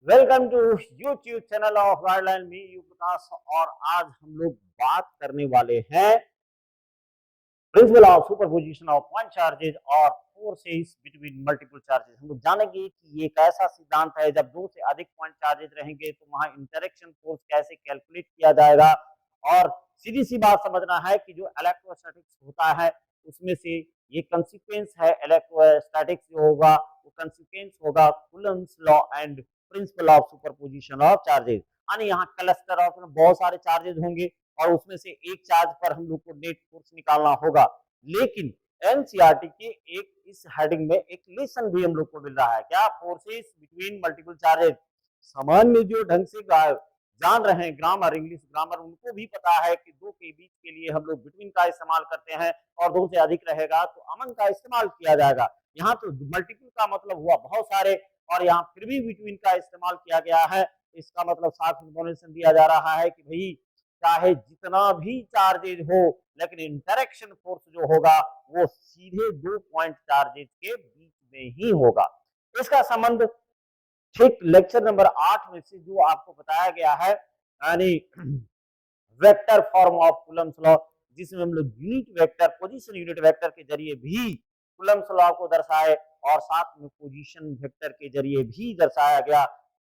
Welcome to YouTube channel of guideline मी U Prakash. और आज हम लोग बात करने वाले हैं principle of superposition of point charges और फोर्सेस बिटवीन मल्टीपल चार्जेज। हम लोग जानेंगे कि ये एक ऐसा सिद्धांत है जब दो से अधिक पॉइंट चार्जेज रहेंगे तो वहां इंटरेक्शन फोर्स कैसे कैलकुलेट किया जाएगा। और सीधी सी बात समझना है कि जो इलेक्ट्रोस्टैटिक्स होता है उसमें से ये कंसिक्वेंस है। इलेक्ट्रोस्टैटिक्स जो होगा वो कंसिक्वेंस होगा Coulomb's law and principal of superposition of charges. यानी यहाँ क्लस्टर ऑफ बहुत सारे चार्जेज होंगे और उसमें से एक चार्ज पर हम लोग को नेट फोर्स निकालना होगा। लेकिन एनसीईआरटी के एक इस हेडिंग में एक लेसन भी हम लोग को मिल रहा है, क्या? Forces between multiple charges. सामान्य जो ढंग से जान रहे हैं ग्रामर, इंग्लिश ग्रामर, उनको भी पता है कि दो के बीच के लिए हम लोग बिटवीन का इस्तेमाल करते हैं और दो से अधिक रहेगा तो अमन का इस्तेमाल किया जाएगा। यहाँ तो मल्टीपल का मतलब हुआ बहुत सारे और यहाँ फिर भी बिटवीन का इस्तेमाल किया गया है। इसका मतलब साफ इंफॉर्मेशन दिया जा रहा है कि भाई चाहे जितना भी चार्जेज हो लेकिन इंटरेक्शन फोर्स जो होगा वो सीधे दो पॉइंट चार्जेज के बीच में ही होगा। इसका संबंध ठीक लेक्चर नंबर 8 में से जो आपको बताया गया है, यानी vector form of Coulomb's law, जिसमें हम लोग unit vector, position unit vector के जरिए भी कूलम्ब्स लॉ को दर्शाए और साथ में पोजीशन वेक्टर के जरिए भी दर्शाया गया।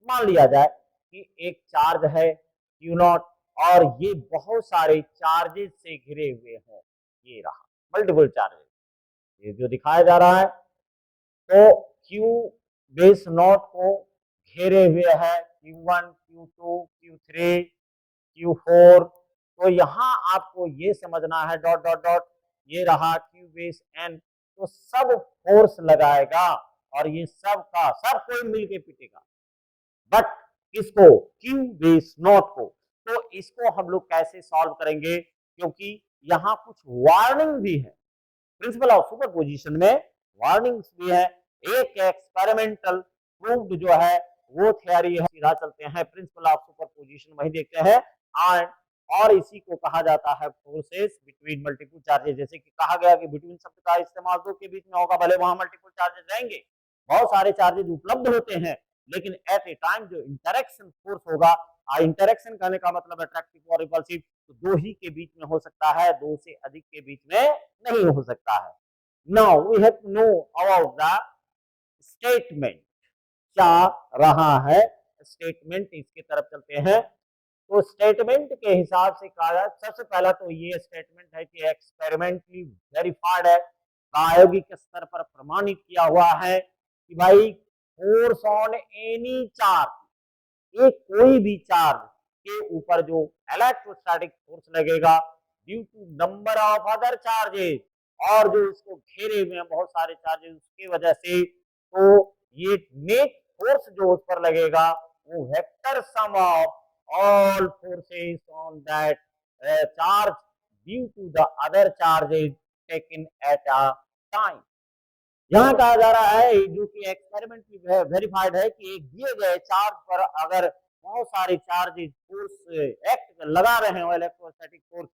मान लिया जाए कि एक चार्ज है क्यू नॉट और ये बहुत सारे चार्जेस से घिरे हुए हैं। ये रहा मल्टीपल चार्जेस, ये जो दिखाया जा रहा है तो क्यू बेस नॉट को घेरे हुए है Q1, Q2, Q3, Q4। तो यहाँ आपको ये समझना है डॉट डॉट डॉट, ये रहा Q बेस N, तो सब फोर्स लगाएगा और ये सब का सब कोई मिलके पिटेगा, बट किसको? Q बेस नॉट को। तो इसको हम लोग कैसे सॉल्व करेंगे, क्योंकि यहाँ कुछ वार्निंग भी है। प्रिंसिपल ऑफ सुपरपोजिशन में वार्निंग्स भी है। एक एक्सपेरिमेंटल प्रूव्ड जो है वो थ्योरी है। सीधा चलते हैं प्रिंसिपल ऑफ सुपरपोजिशन वही देखते हैं। और इसी को कहा जाता है फोर्सेस बिटवीन मल्टीपल चार्जेस। जैसे कि कहा गया कि बिटवीन शब्द का इस्तेमाल दो के बीच में होगा, भले वहां मल्टीपल चार्जेस रहेंगे, बहुत सारे चार्जेस उपलब्ध होते हैं, लेकिन एट ए टाइम जो इंटरेक्शन फोर्स होगा, इंटरेक्शन करने का मतलब अट्रैक्टिव और रिपल्सिव, तो दो ही के बीच में हो सकता है, दो से अधिक के बीच में नहीं हो सकता है। Now we have to know about the statement. क्या रहा है स्टेटमेंट, इसके तरफ चलते हैं। तो स्टेटमेंट के हिसाब से कहा, सबसे पहला तो ये स्टेटमेंट है कि एक्सपेरिमेंटली वेरीफाइड है, प्रायोगिक स्तर पर प्रमाणित किया हुआ है कि भाई फोर्स ऑन एनी चार्ज, ये कोई भी चार्ज के ऊपर जो इलेक्ट्रोस्टैटिक फोर्स लगेगा due to number of other charges, और जो इसको घेरे हुए हैं बहुत सारे चार्जेस उसकी वजह से, तो ये नेट फोर्स जो उस पर लगेगा वो vector sum of all forces on that charge due to the other charges taken at a time. यहाँ कहा जा रहा है जो कि एक्सपेरिमेंट में वेरीफाइड है कि एक दिए गए चार्ज पर अगर बहुत सारे चार्जेस फोर्स एक्ट लगा रहे हो, इलेक्ट्रोस्टैटिक फोर्स,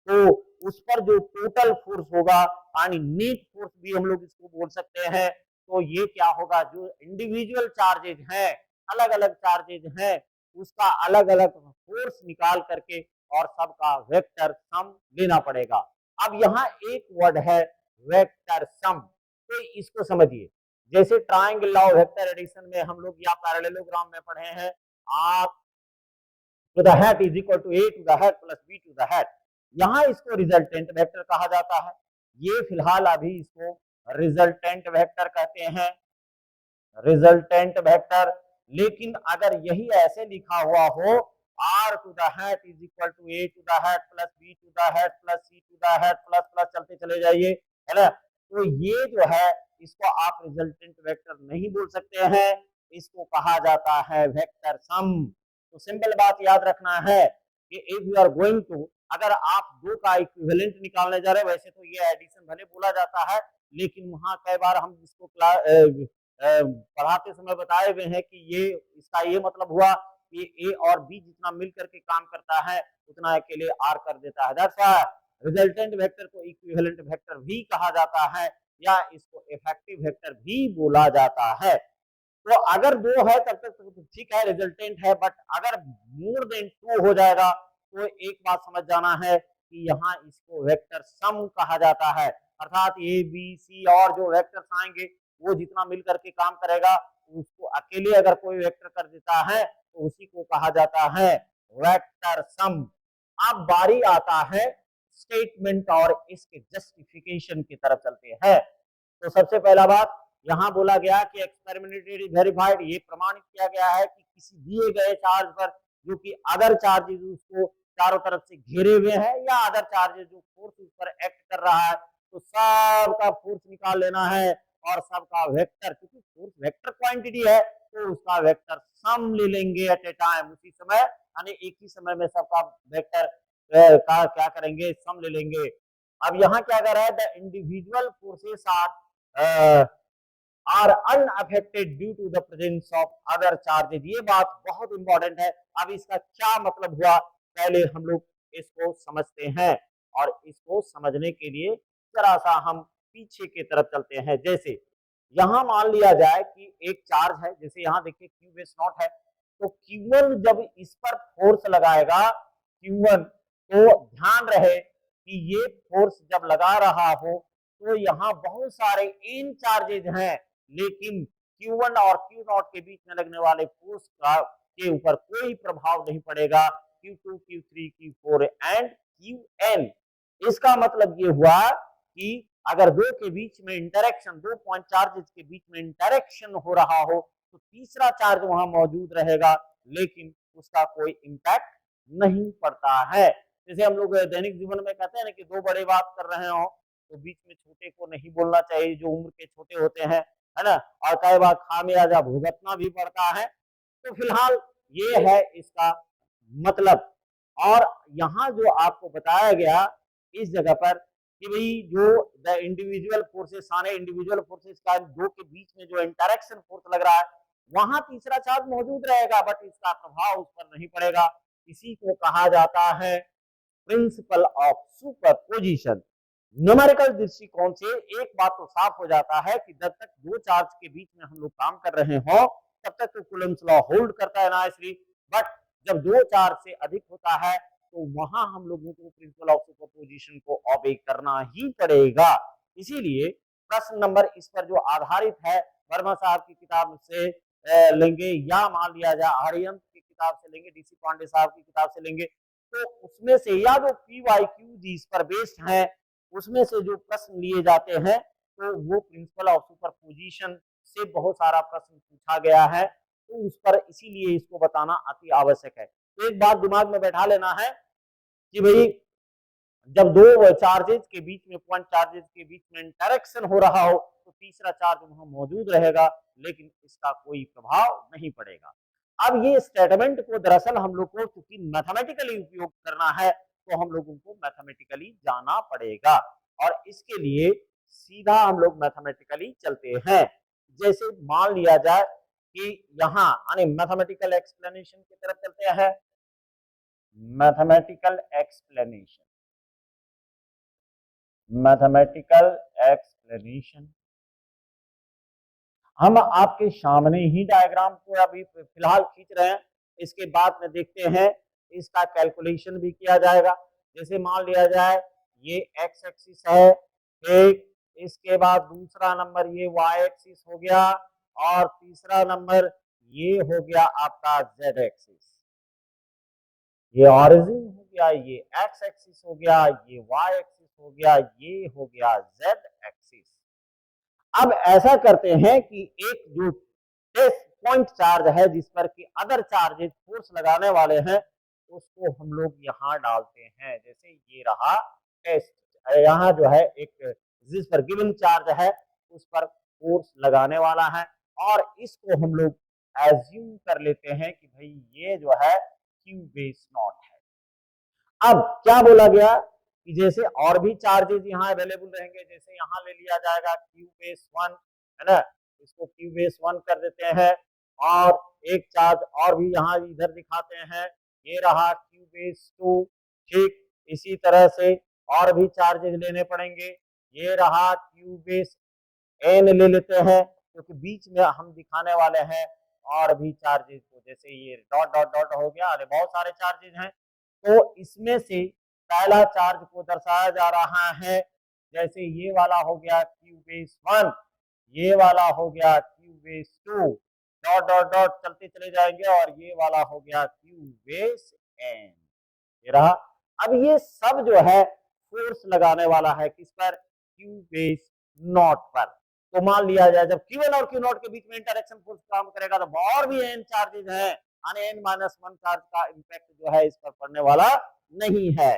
तो उस पर जो टोटल फोर्स होगा, यानी नेट फोर्स भी हम लोग इसको बोल सकते हैं, तो ये क्या होगा, जो इंडिविजुअल चार्जेज हैं, अलग अलग चार्जेज हैं, उसका अलग अलग फोर्स निकाल करके और सबका वेक्टर सम लेना पड़ेगा। अब यहाँ एक वर्ड है वेक्टर सम, तो इसको समझिए। जैसे ट्राइंगल लॉ वेक्टर एडिशन में हम लोग या पैरेललोग्राम में पढ़े हैं, आप to the hat is equal to A to the hat plus B to the hat, यहाँ इसको रिजल्टेंट वेक्टर कहा जाता है। ये फिलहाल अभी इसको रिजल्टेंट वेक्टर कहते हैं, रिजल्टेंट वेक्टर। लेकिन अगर यही ऐसे लिखा हुआ हो, R to the hat is equal to A to the hat plus B to the hat plus C to the hat plus plus चलते चले जाइए, है ना, तो ये जो है इसको आप रिजल्टेंट वेक्टर नहीं बोल सकते हैं, इसको कहा जाता है वेक्टर सम। तो सिंपल बात याद रखना है कि if you are going to, अगर आप दो का इक्विवेलेंट निकालने जा रहे हैं, वैसे तो ये एडिशन भले बोला जाता है, लेकिन वहां कई बार हम इसको पढ़ाते समय बताए हुए हैं कि ये इसका ये मतलब हुआ कि ए और बी जितना मिल करके काम करता है उतना अकेले आर कर देता है। दैट्स व्हाई रिजल्टेंट वेक्टर को इक्विवेलेंट वेक्टर भी कहा जाता है या इसको इफेक्टिव वेक्टर भी बोला जाता है। तो अगर 2 है तब तक तो ठीक है, रिजल्टेंट है, बट अगर मोर देन 2 हो जाएगा तो एक बात समझ जाना है कि यहाँ इसको वेक्टर सम कहा जाता है। अर्थात ए बी सी और जो वेक्टर्स आएंगे वो जितना मिल करके काम करेगा, उसको अकेले अगर कोई वेक्टर कर देता है तो उसी को कहा जाता है वेक्टर सम। अब बारी आता है स्टेटमेंट और इसके जस्टिफिकेशन की तरफ चलते हैं। तो सबसे पहला बात यहाँ बोला गया कि एक्सपेरिमेंटली वेरीफाइड, ये प्रमाणित किया गया है कि किसी दिए गए चार्ज पर जो कि अदर चार्जेस उसको चारों तरफ से घेरे हुए हैं या अदर चार्जेस जो फोर्स उस पर एक्ट कर रहा है, तो सबका फोर्स निकाल लेना है और सबका वेक्टर, क्योंकि फोर्स वेक्टर क्वांटिटी है तो उसका वेक्टर सम ले लेंगे एट ए टाइम, उसी समय यानी एक ही समय में सबका वेक्टर का क्या करेंगे, सम ले लेंगे। अब यहाँ क्या कर रहा है, the individual forces are unaffected due to the presence of other charges. ये बात बहुत इंपॉर्टेंट है। अब इसका क्या मतलब हुआ, पहले हम लोग इसको समझते हैं और इसको समझने के लिए जरा सा हम पीछे की तरफ चलते हैं। जैसे यहाँ मान लिया जाए कि एक चार्ज है, जैसे यहाँ देखिए क्यू बेस नॉट है, तो Q1 जब इस पर फोर्स लगाएगा Q1, तो ध्यान रहे कि ये फोर्स जब लगा रहा हो तो यहाँ बहुत सारे इन चार्जेज हैं, लेकिन Q1 और Q0 के बीच में लगने वाले फोर्स का के ऊपर कोई प्रभाव नहीं पड़ेगा, Q2, Q3, Q4 and Qn। इसका मतलब ये हुआ कि अगर दो के बीच में इंटरेक्शन, 2 पॉइंट चार्जेस के बीच में इंटरेक्शन हो रहा हो तो तीसरा चार्ज वहां मौजूद रहेगा, लेकिन उसका कोई इम्पैक्ट नहीं पड़ता है। जैसे हम लोग दैनिक जीवन में कहते हैं ना कि दो बड़े बात कर रहे हो तो बीच में छोटे को नहीं बोलना चाहिए, जो उम्र के छोटे होते हैं, है ना, और कई बार खामियाजा भुगतना भी पड़ता है। तो फिलहाल ये है इसका मतलब। और यहाँ जो आपको बताया गया इस जगह पर कि भाई जो द इंडिविजुअल फोर्सेस, सारे इंडिविजुअल फोर्सेस का दो के बीच में जो इंटरेक्शन फोर्स लग रहा है वहां तीसरा चार्ज मौजूद रहेगा, बट इसका प्रभाव उस पर नहीं पड़ेगा। इसी को कहा जाता है प्रिंसिपल ऑफ सुपरपोजिशन। न्यूमेरिकल दृष्टिकोण से एक बात तो साफ हो जाता है कि जब तक दो चार्ज के बीच में हम लोग काम कर रहे हो तब तक तो कूलम्स लॉ होल्ड करता है नाइसली, बट जब दो चार्ज से अधिक होता है तो वहां हम लोगों को प्रिंसिपल ऑफ सुपरपोजिशन को ऑबे करना ही पड़ेगा। इसीलिए प्रश्न नंबर इस पर जो आधारित है वर्मा साहब की किताब से लेंगे या मान लिया जाए आर्यन की किताब से लेंगे, डीसी पांडे साहब की किताब से लेंगे, तो उसमें से या जो PYQ जिस पर बेस्ड है उसमें से जो प्रश्न लिए जाते हैं तो वो प्रिंसिपल ऑफ सुपरपोजिशन से बहुत सारा प्रश्न पूछा गया है, तो उस पर इसीलिए इसको बताना अति आवश्यक है। तो एक बात दिमाग में बैठा लेना है कि भाई जब दो चार्जेस के बीच में, पॉइंट चार्जेस के बीच में इंटरेक्शन हो रहा हो तो तीसरा चार्ज वहां मौजूद रहेगा, लेकिन इसका कोई प्रभाव नहीं पड़ेगा। अब ये स्टेटमेंट को दरअसल हम लोग को क्योंकि मैथमेटिकली उपयोग करना है तो हम लोगों को मैथमेटिकली जाना पड़ेगा, और इसके लिए सीधा हम लोग मैथमेटिकली चलते हैं। जैसे मान लिया जाए कि यहाँ यानी मैथमेटिकल एक्सप्लेनेशन की तरफ चलते हैं। मैथमेटिकल एक्सप्लेनेशन, मैथमेटिकल एक्सप्लेनेशन, हम आपके सामने ही डायग्राम को अभी फिलहाल खींच रहे हैं, इसके बाद में देखते हैं इसका कैलकुलेशन भी किया जाएगा। जैसे मान लिया जाए ये एक्स एक्सिस है एक, इसके बाद दूसरा नंबर ये वाई एक्सिस हो गया और तीसरा नंबर ये हो गया आपका जेड एक्सिस। ये ऑरिजिन हो गया, ये एक्स एक्सिस हो गया, ये वाई एक्सिस हो गया, ये हो गया जेड एक्सिस। अब ऐसा करते हैं कि एक जो टेस्ट पॉइंट चार्ज है जिस पर कि अदर चार्जेस फोर्स लगाने वाले हैं उसको हम लोग यहाँ डालते हैं। जैसे ये रहा टेस्ट, यहाँ जो है एक जिस पर गिवन चार्ज है उस पर फोर्स लगाने वाला है, और इसको हम लोग एज्यूम कर लेते हैं कि भाई ये जो है क्यू बेस नॉट है। अब क्या बोला गया कि जैसे और भी चार्जेस यहाँ अवेलेबल रहेंगे, जैसे यहाँ ले लिया जाएगा क्यू बेस 1, है ना, इसको क्यू बेस 1 कर देते हैं, और एक चार्ज और भी यहाँ इधर दिखाते हैं, ये रहा क्यू बेस 2। ठीक इसी तरह से और भी चार्जेस लेने पड़ेंगे, ये रहा क्यू बेस n ले लेते हैं, क्योंकि बीच में हम दिखाने वाले हैं और भी चार्जेस को, जैसे ये डॉट डॉट डॉट हो गया और बहुत सारे चार्जेस हैं। तो इसमें से पहला चार्ज को दर्शाया जा रहा है, जैसे ये वाला हो गया क्यू बेस 1, ये वाला हो गया Q base 2, dot dot dot चलते चले जाएंगे, और ये वाला हो गया क्यू बेस एन। ये रहा। अब ये सब जो है फोर्स लगाने वाला है किस पर, क्यू बेस नॉट पर। तो मान लिया जाए जब क्यू एन और क्यू नॉट के बीच में इंटरेक्शन फोर्स काम करेगा तो और भी एन चार्जेस हैं, एन माइनस 1 चार्ज का इम्पैक्ट जो है इस पर पड़ने वाला नहीं है।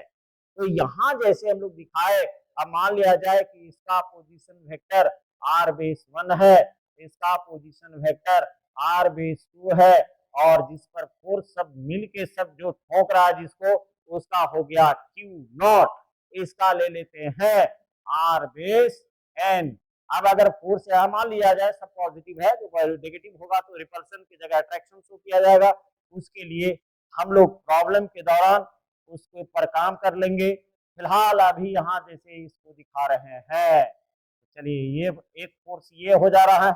तो यहां जैसे हम लोग दिखाए, अब मान लिया जाए कि इसका पोजीशन वेक्टर आर बेस 1 है, इसका पोजीशन वेक्टर आर बेस 2 है, और जिस पर फोर्स सब मिलके सब जो ठोक रहा है जिसको, उसका हो गया क्यू नॉट, इसका ले लेते हैं आर बेस एन। अब अगर फोर्स यहां मान लिया जाए सब पॉजिटिव है, जो नेगेटिव होगा तो रिपल्सन की जगह अट्रैक्शन शो किया जाएगा। उसके लिए हम लोग प्रॉब्लम के दौरान उसके ऊपर काम कर लेंगे। फिलहाल अभी यहाँ जैसे इसको दिखा रहे हैं, चलिए ये एक फोर्स ये हो जा रहा है।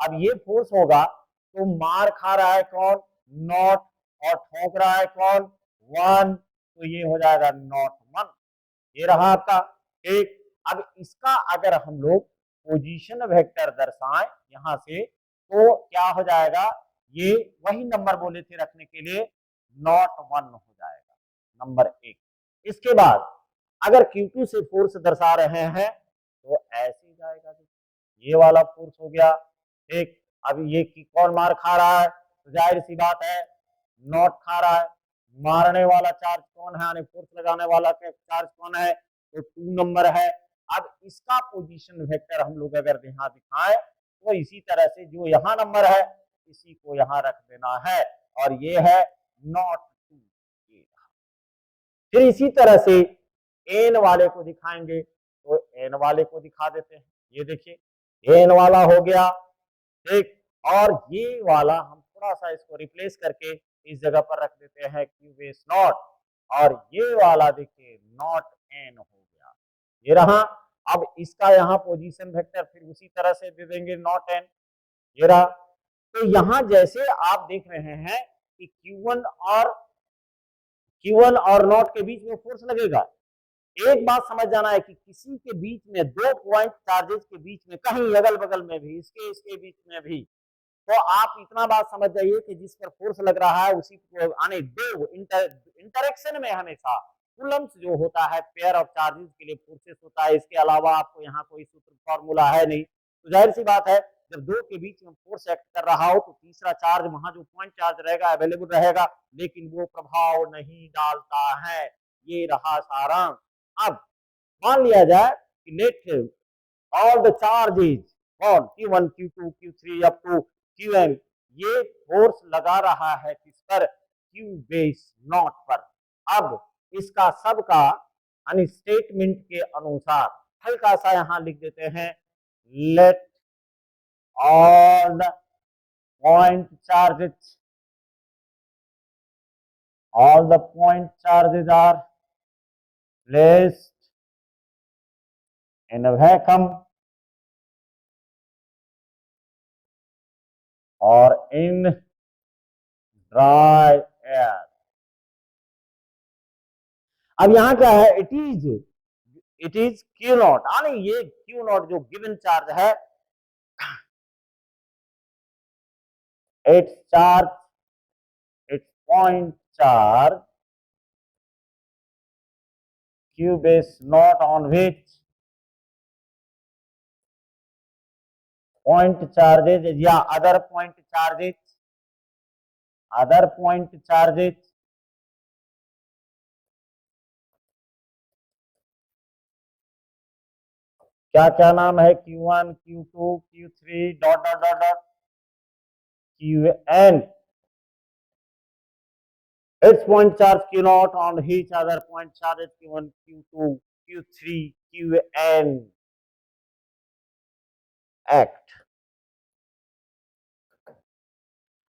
अब ये फोर्स होगा तो मार खा रहा है कौन, नॉट, और ठोक रहा है कौन, 1, तो ये हो जाएगा नॉट 1। ये रहा आपका एक। अब इसका अगर हम लोग पोजीशन वेक्टर दर्शाएं यहां से, तो क्या हो जाएगा, ये वही नंबर बोले थे रखने के लिए, नॉट 1 हो जाएगा नंबर 1। इसके बाद अगर Q2 से फोर्स दर्शा रहे हैं तो ऐसे जाएगा, ये वाला फोर्स हो गया एक। अब ये कौन मार खा रहा है, तो जाहिर सी बात है नॉट खा रहा है। मारने वाला चार्ज कौन है, यानी फोर्स लगाने वाला चार्ज कौन है, तो 2 नंबर है। अब इसका पोजीशन वेक्टर हम लोग अगर यहाँ दिखाएं तो इसी तरह से जो यहाँ नंबर है इसी को यहाँ रख देना है, और ये है नॉट 2। फिर इसी तरह से एन वाले को दिखाएंगे, तो एन वाले को दिखा देते हैं। ये देखिए एन वाला हो गया एक, और ये वाला हम थोड़ा सा इसको रिप्लेस करके इस जगह पर रख देते हैं क्यू बेस नॉट, और ये वाला देखिए नॉट एन हो गया, ये रहा। अब इसका यहाँ पोजीशन वेक्टर फिर उसी तरह से दे देंगे नॉट एन, ये रहा। तो यहाँ जैसे आप देख रहे हैं कि Q1 और नॉट के बीच में फोर्स लगेगा। एक बात समझ जाना है कि किसी के बीच में 2 पॉइंट चार्जेस के बीच में, कहीं अगल बगल में भी, इसके बीच में भी, तो आप इतना बात समझ जाइए कि जिस पर फोर्स लग रहा है उसी को आने दो इंटरेक्शन में हमेशा कूलम्स जो होता है पेयर ऑफ चार्जेस के लिए फोर्सेस होता है। इसके अलावा आपको यहाँ कोई सूत्र फॉर्मूला है नहीं। तो जाहिर सी बात है जब दो के बीच में फोर्स एक्ट कर रहा हो तो तीसरा चार्ज वहां जो पॉइंट चार्ज रहेगा अवेलेबल रहेगा, लेकिन वो प्रभाव नहीं डालता है। ये रहा सारांश। अब मान लिया जाए कि let all the charges on Q1 Q2 Q3 up to Qn, ये फोर्स लगा रहा है किस पर, Q बेस नॉट पर। अब इसका सबका स्टेटमेंट के अनुसार हल्का सा यहां लिख देते हैं, let all the point charges are placed in a vacuum or in dry air। अब यहां क्या है, इट इज क्यू नॉट, यानी ये क्यू नॉट जो गिवन चार्ज है, it's point charge Q base not on which point charges या other point charges क्या क्या नाम है, Q1 Q2 Q3 dot dot dot dot Qn, its point charge Q naught on each other point charges Q1 Q2 Q3 Qn act।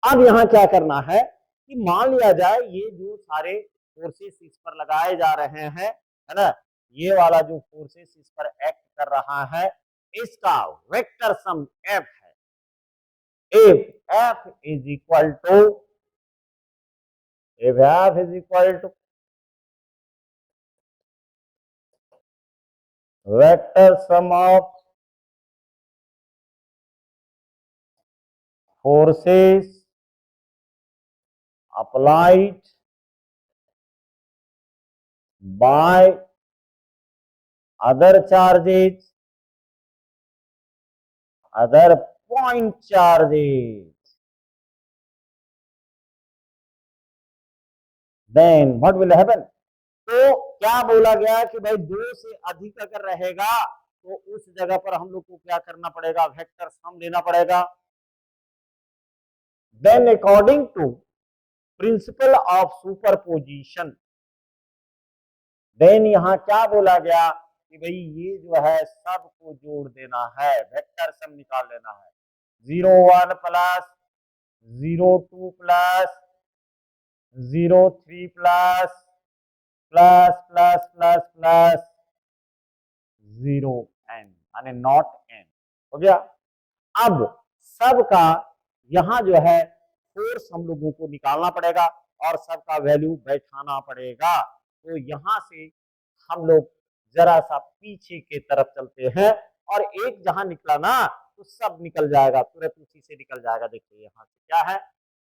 अब यहां क्या करना है कि मान लिया जाए ये जो सारे फोर्सेस इस पर लगाए जा रहे हैं, है ना, ये वाला जो फोर्सेस इस पर एक्ट कर रहा है इसका वेक्टर सम F है। if f is equal to vector sum of forces applied by other charges, other point charges, then what will happen? तो क्या बोला गया कि भाई दो से अधिक अगर रहेगा तो उस जगह पर हम लोग को क्या करना पड़ेगा, वेक्टर सम लेना पड़ेगा। Then according to principle of superposition, then यहां क्या बोला गया कि भाई ये जो है सबको जोड़ देना है, वेक्टर सम निकाल लेना है। 0 1 plus 0 2 plus 0 3 plus plus plus plus plus 0 n, यानी नॉट n हो गया। अब सबका यहां जो है फोर्स हम लोगों को निकालना पड़ेगा और सबका वैल्यू बैठाना पड़ेगा। तो यहां से हम लोग जरा सा पीछे की तरफ चलते हैं और एक जहां निकला ना तो सब निकल जाएगा, तुरंत उसी से निकल जाएगा। देखिए यहां से क्या है,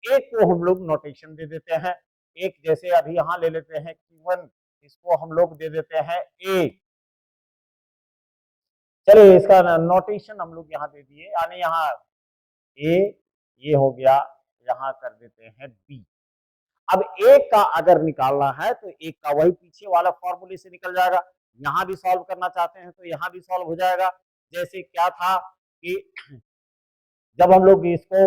एक को हम लोग नोटेशन दे देते हैं, एक जैसे अभी यहां ले लेते हैं Q1, इसको हम लोग दे देते हैं A। चलिए इसका नोटेशन हम लोग यहाँ दे दिए, यानी यहाँ A ये हो गया, यहाँ कर देते हैं B। अब एक का अगर निकालना है तो एक का वही पीछे वाला फॉर्मूले से निकल जाएगा। यहां भी सॉल्व करना चाहते हैं तो यहाँ भी सॉल्व हो जाएगा। जैसे क्या था कि जब हम लोग इसको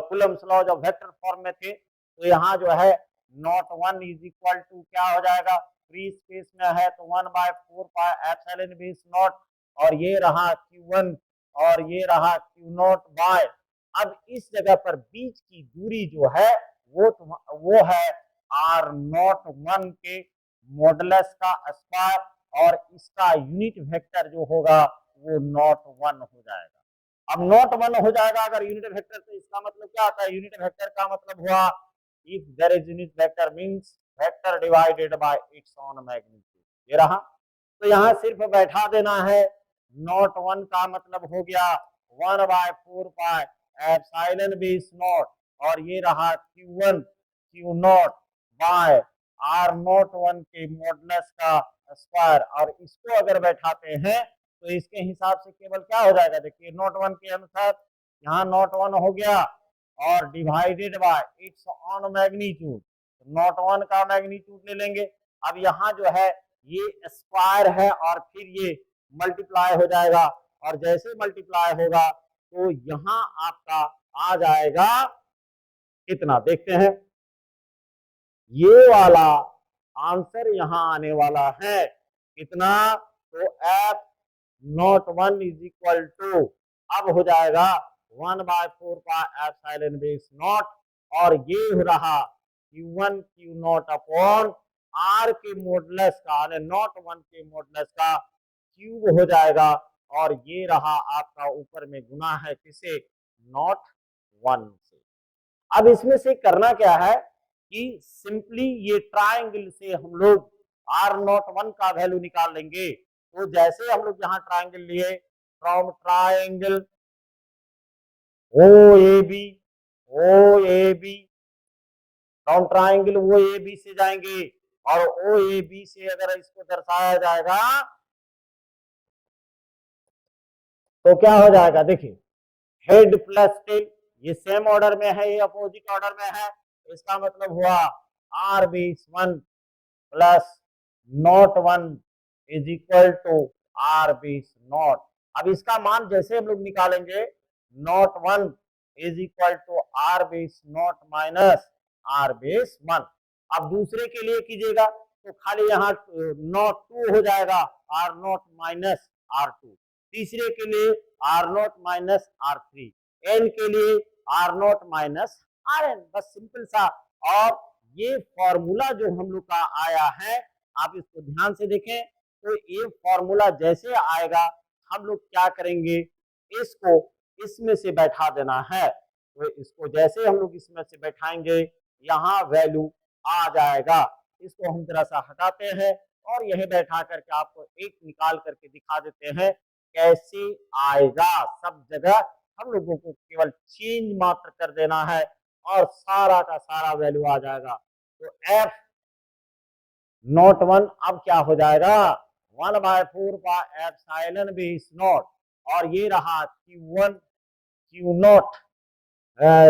कूलम्स लॉ जब वेक्टर फॉर्म में थे तो यहाँ जो है नॉट 1 इज इक्वल टू क्या हो जाएगा, फ्री स्पेस में है तो 1/4 पाई एप्सिलॉन बेस नॉट, और ये रहा Q1 और ये रहा Q0 बाय। अब इस जगह पर बीच की दूरी जो है वो है R01 के मॉडुलस का स्क्वायर, और इसका यूनिट वेक्टर जो होगा वो नॉट 1 हो जाएगा। अब नॉट 1 हो जाएगा अगर यूनिट वेक्टर, तो इसका मतलब क्या आता है, यूनिट वेक्टर का मतलब हुआ if there is unit vector means vector divided by its own magnitude. ये रहा, तो यहाँ सिर्फ बैठा देना है। नॉट 1 का मतलब हो गया 1/4 पाई एप्सिलॉन बेस नॉट, और ये रहा Q1 Q0 बाय R01 के मॉडुलस का स्क्वायर, और इसको अगर बैठाते हैं तो इसके हिसाब से केवल क्या हो जाएगा, देखिए नॉट 1 के अनुसार यहाँ नॉट 1 हो गया और divided by it's on magnitude, not 1 का मैग्नीट्यूड ले लेंगे। अब यहाँ जो है ये स्क्वायर है और फिर ये मल्टीप्लाई हो जाएगा, और जैसे मल्टीप्लाई होगा तो यहाँ आपका आ जाएगा कितना, देखते हैं। ये वाला आंसर यहाँ आने वाला है कितना, तो F01 इज इक्वल टू अब हो जाएगा 1/4 पाई एप्सिलॉन बेस नॉट, और ये रहा Q1 Q0 अपॉन R के मॉडुलस का, नॉट 1 के मॉडुलस का क्यूब हो जाएगा, और ये रहा आपका ऊपर में गुना है किसे, नॉट 1 से। अब इसमें से करना क्या है कि सिंपली ये ट्राइंगल से हम लोग R01 का वैल्यू निकाल लेंगे। तो जैसे हम लोग यहाँ ट्राइंगल लिए, from triangle O A B, from triangle O A B से जाएंगे, और ओ ए बी से अगर इसको दर्शाया जाएगा तो क्या हो जाएगा, देखिए हेड प्लस टेल, ये सेम ऑर्डर में है, ये अपोजिट ऑर्डर में है, इसका मतलब हुआ R base 1 plus naught 1 is equal to R base naught. अब इसका मान जैसे हम लोग निकालेंगे, naught 1 is equal to R base naught minus R base 1। अब दूसरे के लिए कीजिएगा तो खाली यहाँ नॉट 2 हो जाएगा, R नॉट माइनस R2। तीसरे के लिए R0 माइनस R3, n के लिए R0 माइनस Rn, बस सिंपल सा। और ये फॉर्मूला जो हम लोग का आया है, आप इसको ध्यान से देखें, तो ये फॉर्मूला जैसे आएगा हम लोग क्या करेंगे, इसको इसमें से बैठा देना है। तो इसको जैसे हम लोग इसमें से बैठाएंगे यहाँ वैल्यू आ जाएगा। इसको हम जरा सा हटाते हैं और यही बैठा करके आपको एक निकाल करके दिखा देते हैं कैसे आएगा। सब जगह हम लोगों को केवल चेंज मात्र कर देना है और सारा का सारा वैल्यू आ जाएगा। तो एफ नॉट 1 अब क्या हो जाएगा 1/4 पाई एप्सिलॉन बी नॉट, और ये रहा Q1 Q naught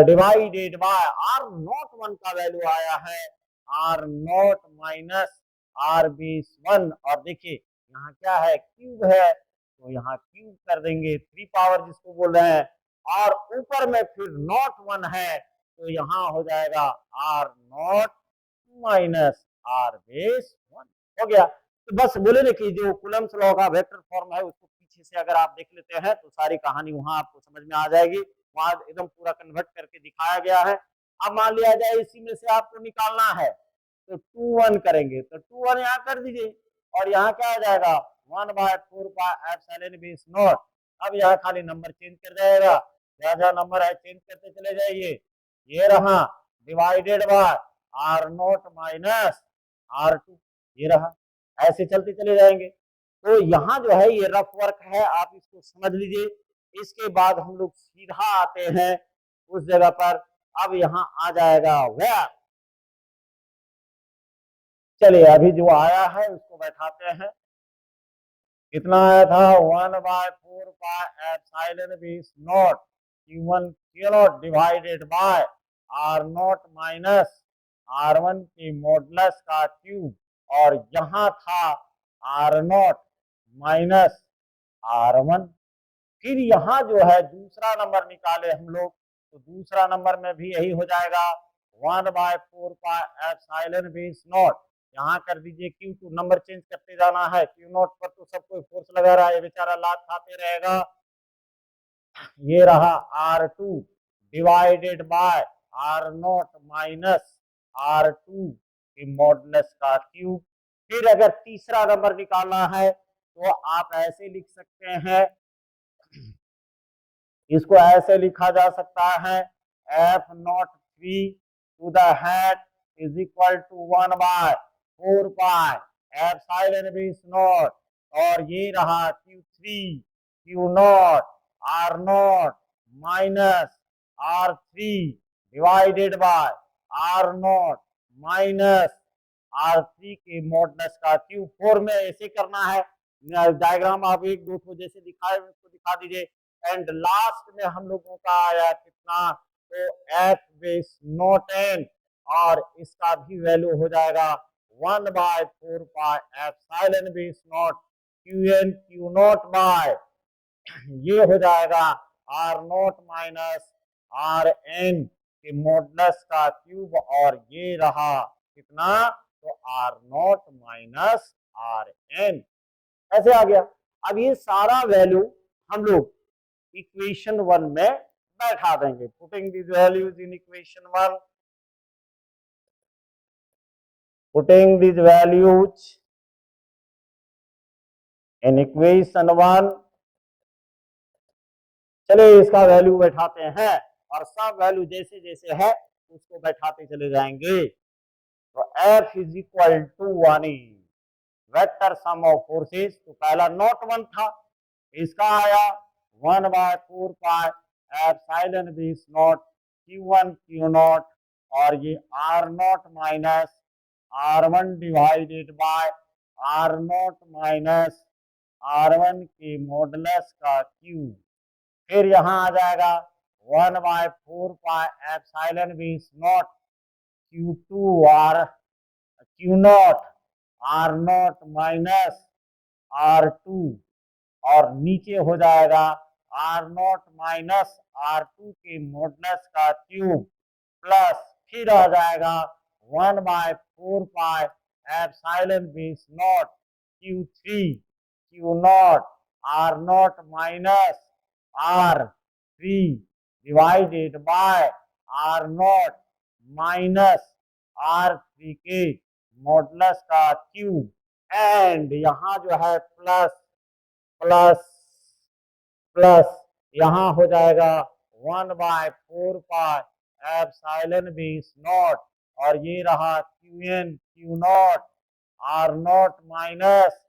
divided by R naught 1 का वैल्यू आया है आर नॉट माइनस आर बीस 1। और देखिए यहाँ क्या है क्यूब है, तो यहाँ क्यूब कर देंगे 3 पावर जिसको बोल रहे हैं, और ऊपर में फिर नॉट 1 है तो यहाँ हो जाएगा R naught minus R base 1 हो गया। तो बस बोले ना कि जो कूलम्स लॉ का वेक्टर फॉर्म है उसको पीछे से अगर आप देख लेते हैं तो सारी कहानी वहां आपको समझ में आ जाएगी, वहां एकदम पूरा कन्वर्ट करके दिखाया गया है। अब मान लिया जाए इसी में से आपको निकालना है तो 2 1 करेंगे, तो 2 1 यहाँ कर दीजिए और यहाँ क्या आ जाएगा 1/4 पाई एप्सिलॉन बेस नॉट। अब यहाँ खाली नंबर चेंज कर जाएगा, जहाँ जहाँ नंबर है चेंज करते चले जाइए। ये रहा divided by R naught minus R two, ये रहा, ऐसे चलते चले जाएंगे। तो यहाँ जो है ये रफ वर्क है, आप इसको समझ लीजिए। इसके बाद हम लोग सीधा आते हैं उस जगह पर, अब यहाँ आ जाएगा वह, चलिए अभी जो आया है उसको बैठाते हैं। कितना आया था 1/4 pi epsilon base naught Q1 Q naught divided by R naught minus R1 के मॉडुलस का क्यूब, और यहाँ था R0 माइनस R1। फिर यहाँ जो है दूसरा नंबर निकाले हम लोग, तो दूसरा नंबर में भी यही हो जाएगा 1/4 पाई एप्सिलॉन बेस नॉट, यहाँ कर दीजिए Q2, नंबर चेंज करते जाना है। Q0 पर तो सब कोई फोर्स लगा रहा है, ये बेचारा लात खाते रहेगा। ये रहा R2 divided by R0 minus R2 के मॉडुलस का क्यूब। फिर अगर तीसरा नंबर निकालना है तो आप ऐसे लिख सकते हैं, इसको ऐसे लिखा जा सकता है F03 to the head is equal to 1/4 pi epsilon base naught, और ये रहा Q3 Q0 R0 minus R3 divided by R0 minus R3 के मॉडुलस का क्यूब। 4 में ऐसे करना है, डायग्राम आप एक दो ठो जैसे दिखाए उसको दिखा दीजिए। एंड लास्ट में हम लोगों का आया कितना, तो एफ बेस नॉट एन, और इसका भी वैल्यू हो जाएगा 1/4 pi epsilon base naught Qn Q naught by, ये हो जाएगा R0 माइनस Rn के मॉडुलस का क्यूब, और ये रहा कितना, तो R0 माइनस Rn ऐसे आ गया। अब ये सारा वैल्यू हम लोग इक्वेशन 1 में बैठा देंगे, putting this values in equation 1, putting this values in equation 1। चलिए इसका वैल्यू बैठाते हैं और सब वैल्यू जैसे जैसे है उसको बैठाते चले जाएंगे। तो F is equal to 1 vector sum of forces, तो पहला नॉट 1 था, इसका आया 1/4 pi epsilon base naught Q1 Q naught, और ये R0 minus R1 divided by R0 minus R1 के मॉडुलस का क्यूब। फिर यहाँ आ जाएगा 1/4 pi epsilon base not Q2 और Q not R0 minus R2, और नीचे हो जाएगा R0 माइनस R2 के मॉडुलस का क्यूब, प्लस फिर आ जाएगा 1/4 pi epsilon base not Q3 Q not R0 minus R3 divided by R0 minus R3 के मॉडुलस का क्यूब, एंड यहाँ जो है प्लस प्लस प्लस यहाँ हो जाएगा 1/4 पाई एप्सिलॉन बी नॉट, और ये रहा Qn Q not R not minus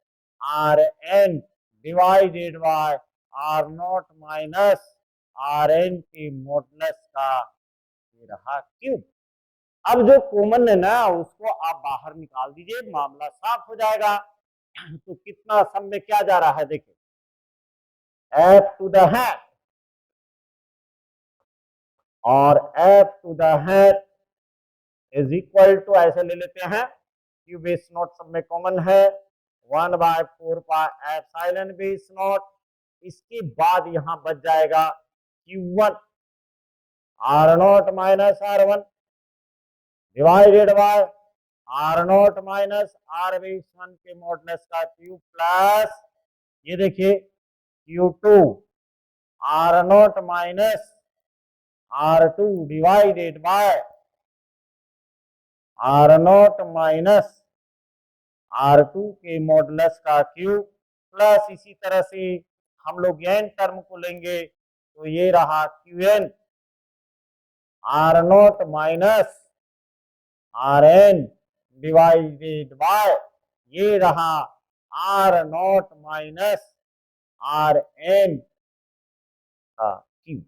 Rn divided by R not minus Rn की मॉडुलस का ये रहा क्यूब। अब जो कॉमन है ना उसको आप बाहर निकाल दीजिए, मामला साफ हो जाएगा। तो कितना सब में क्या जा रहा है देखिए, f टू द हैट और f to the hat is equal to, ऐसे ले लेते हैं, क्यू बेस नॉट सब में कॉमन है, 1/4 पाई एप्सिलॉन बेस नॉट। इसके बाद यहां बच जाएगा Q1 R not minus R1 divided by R not minus R base 1 के मॉडुलस का क्यूब प्लस ये देखिए Q2 R not minus R2 divided by R not minus R2 के मॉडुलस का क्यूब प्लस इसी तरह से हम लोग n टर्म को लेंगे तो ये रहा Qn R not minus Rn divided by ये रहा R नॉट माइनस Rn का क्यूब।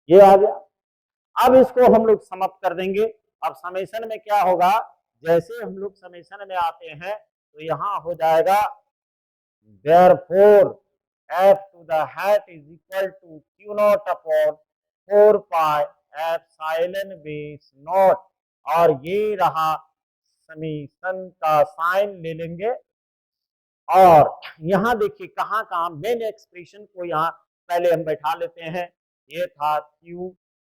ये आ गया। अब इसको हम लोग समाप्त कर देंगे। अब समेशन में क्या होगा, जैसे हम लोग समेशन में आते हैं तो यहां हो जाएगा therefore f to the hat is equal to q naught upon 4 pi epsilon base naught, और ये रहा समीशन का साइन ले लेंगे। और यहाँ देखिए कहाँ कहाँ मेन एक्सप्रेशन को यहाँ पहले हम बैठा लेते हैं। ये था Q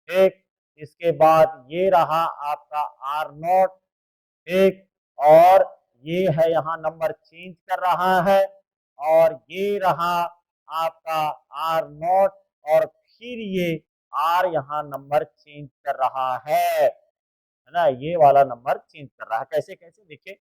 एक, इसके बाद ये रहा आपका R नॉट एक, और ये है यहाँ नंबर चेंज कर रहा है, और ये रहा आपका R नॉट, और फिर ये R यहाँ नंबर चेंज कर रहा है ना, ये वाला नंबर चेंज कर रहा है। कैसे कैसे देखिए,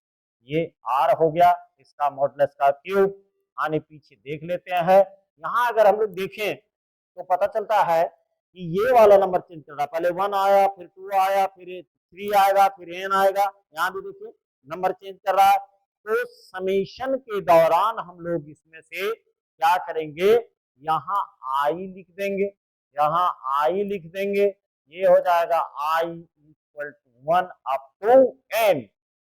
ये R हो गया, इसका मॉडुलस का क्यूब, आने पीछे देख लेते हैं। यहाँ अगर हम लोग देखें तो पता चलता है कि ये वाला नंबर चेंज कर रहा है, पहले 1 आया, फिर 2 आया, फिर 3 आएगा, फिर n आएगा। यहाँ भी देखिए नंबर चेंज कर रहा है। तो समेशन के दौरान हम लोग इसमें से क्या करेंगे, यहाँ I लिख देंगे, यहाँ I लिख देंगे, ये हो जाएगा I equal to 1 up to n,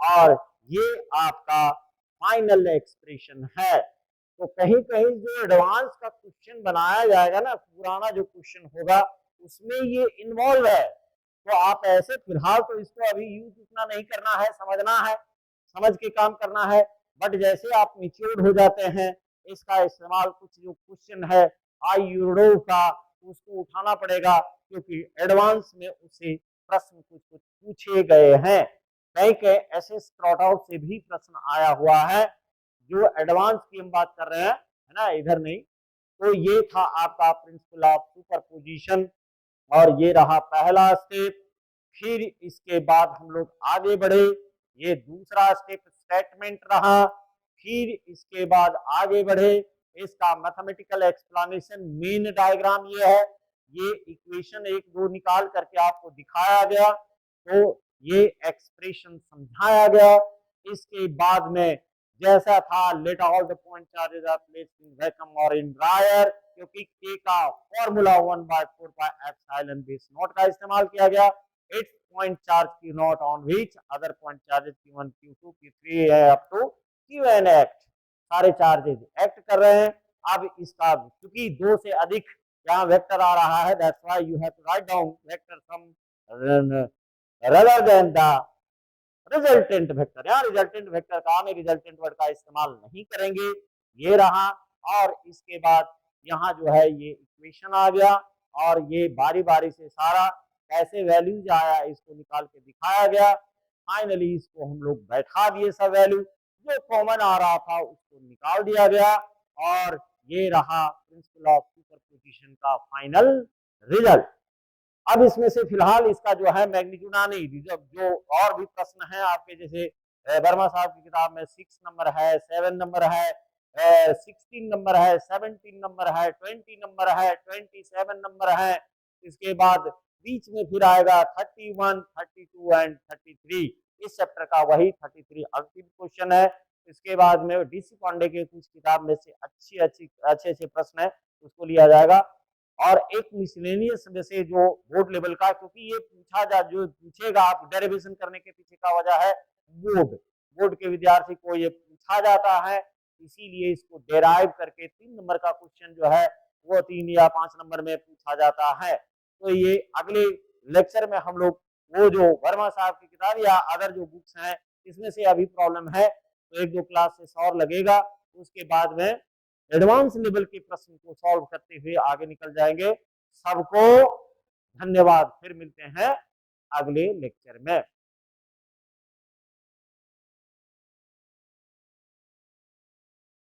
और ये आपका फाइनल एक्सप्रेशन है। तो कहीं कहीं जो एडवांस का क्वेश्चन बनाया जाएगा ना, पुराना जो क्वेश्चन होगा उसमें ये इन्वॉल्व है। तो आप ऐसे फिलहाल तो इसको अभी यूज इतना नहीं करना है, समझना है, समझ के काम करना है। बट जैसे आप मेच्योर्ड हो जाते हैं, इसका इस्तेमाल कुछ जो क्वेश्चन है आई यूरो का, उसको उठाना पड़ेगा, क्योंकि एडवांस में उसे प्रश्न कुछ कुछ पूछे गए हैं। कई कई ऐसे स्क्रॉट आउट से भी प्रश्न आया हुआ है, जो एडवांस की हम बात कर रहे हैं, है ना, इधर नहीं। तो ये था आपका प्रिंसिपल ऑफ सुपरपोजिशन, और ये रहा पहला स्टेप। फिर इसके बाद हम लोग आगे बढ़े, ये दूसरा स्टेप स्टेटमेंट रहा। फिर इसके बाद आगे बढ़े, इसका मैथमेटिकल एक्सप्लेनेशन मेन डायग्राम ये है, ये इक्वेशन 1 2 निकाल करके आपको दिखाया गया, तो ये एक्सप्रेशन समझाया गया। इसके बाद में जैसा था let all the point charges are placed in vacuum और इन ड्रायर, क्योंकि के का formula 1/4 pi epsilon base naught का इस्तेमाल किया गया। It's point charge Q naught on which other point charges Q1 Q2 Q3 है अप टू Qn एक्ट, सारे चार्जेस एक्ट कर रहे हैं। अब इसका क्योंकि 2 से अधिक यहाँ वेक्टर आ रहा है, that's why you have to write down vector sum rather than the resultant vector. यहाँ रिजल्टेंट वेक्टर का में रिजल्टेंट वर्ड का इस्तेमाल नहीं करेंगे। ये रहा, और इसके बाद यहाँ जो है ये इक्वेशन आ गया, और ये बारी बारी से सारा कैसे वैल्यूज आया इसको निकाल के दिखाया गया। फाइनली इसको हम लोग बैठा दिए, सब वैल्यू जो कॉमन आ रहा था उसको निकाल दिया गया, और ये रहा प्रिंसिपल ऑफ सुपरपोजिशन का फाइनल रिजल्ट। अब इसमें से फिलहाल इसका जो है मैग्नीट्यूड नहीं, जो और भी प्रश्न है आपके, जैसे वर्मा साहब की किताब में 6 नंबर है, 7 नंबर है, 16 नंबर है, 17 नंबर है, 20 नंबर है, 27 नंबर है, इसके बाद बीच में फिर आएगा 31, 32 एंड 33। इस चैप्टर का वही 33 अंतिम क्वेश्चन है। इसके बाद में डीसी पांडे के कुछ किताब में से अच्छे प्रश्न है उसको लिया जाएगा, और एक मिसलेनियस में से जो बोर्ड लेवल का, क्योंकि ये जो पूछेगा आप डेरिवेशन करने के पीछे का वजह है बोर्ड के विद्यार्थी को ये पूछा जाता है, इसीलिए इसको डेराइव करके 3 नंबर का क्वेश्चन जो है वो 3 या 5 नंबर में पूछा जाता है। तो ये अगले लेक्चर में हम लोग वो जो वर्मा साहब की किताब या अदर जो बुक्स हैं इसमें से अभी प्रॉब्लम है तो 1-2 क्लासेस और लगेगा, उसके बाद में एडवांस लेवल के प्रश्न को सॉल्व करते हुए आगे निकल जाएंगे। सबको धन्यवाद, फिर मिलते हैं अगले लेक्चर में।